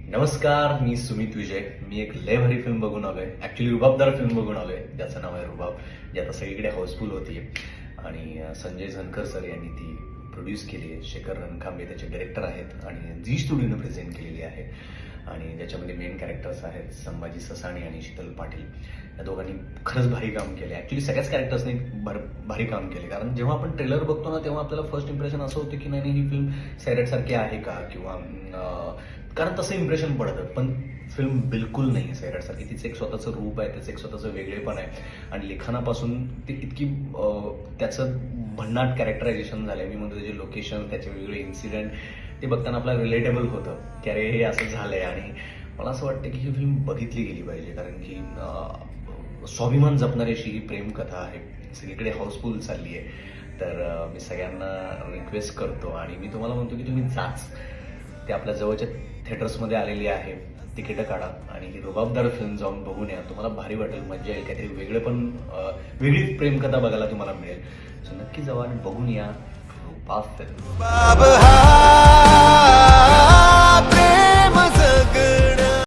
नमस्कार, मी सुमित विजय. मी एक लय भारी फिल्म बघून आलोय. ऍक्च्युली रुबाबदार फिल्म बघून आलोय, ज्याचं नाव आहे रुबाब, जी आता सगळीकडे हाऊसफुल होतीये. आणि संजय झनकर सर यांनी ती प्रोड्यूस केली आहे. शेखर रणखांबे त्याचे डायरेक्टर आहेत आणि झी स्टुडिओनं प्रेझेंट केलेली आहे. आणि ज्याच्यामध्ये मेन कॅरेक्टर्स आहेत संभाजी ससाणे आणि शीतल पाटील. या दोघांनी खरंच भारी काम केले. ऍक्च्युली सगळ्याच कॅरेक्टर्सनी भारी काम केले. कारण जेव्हा आपण ट्रेलर बघतो ना, तेव्हा आपल्याला फर्स्ट इम्प्रेशन असं होतं की नाही ही फिल्म सैराट सारखी आहे का, किंवा कारण तसं इम्प्रेशन पडतं. पण फिल्म बिलकुल नाही आहे सैराटसारखी. तिचं एक स्वतःचं रूप आहे, त्याचं एक स्वतःचं वेगळेपण आहे. आणि लिखाणापासून ते इतकी त्याचं भन्नाट कॅरेक्टरायझेशन झालं आहे. मी म्हणतो त्याचे लोकेशन, त्याचे वेगवेगळे इन्सिडेंट ते बघताना आपल्याला रिलेटेबल होतं की अरे हे असं झालंय. आणि मला असं वाटतं की ही फिल्म बघितली गेली पाहिजे, कारण की स्वाभिमान जपणारी अशी ही प्रेमकथा आहे. सगळीकडे हाऊसफुल चालली आहे. तर मी सगळ्यांना रिक्वेस्ट करतो आणि मी तुम्हाला म्हणतो की तुम्ही जाच. ते आपल्या जवळच्या थिएटर्समध्ये आलेली आहे. तिकीटं काढा आणि ही रुबाबदार फिल्म जाऊन बघून या. तुम्हाला भारी वाटेल, मजा येईल. काहीतरी वेगळे पण वेगळी प्रेमकथा बघायला तुम्हाला मिळेल. सो नक्की जावा आणि बघून या रुबाब फिल्म.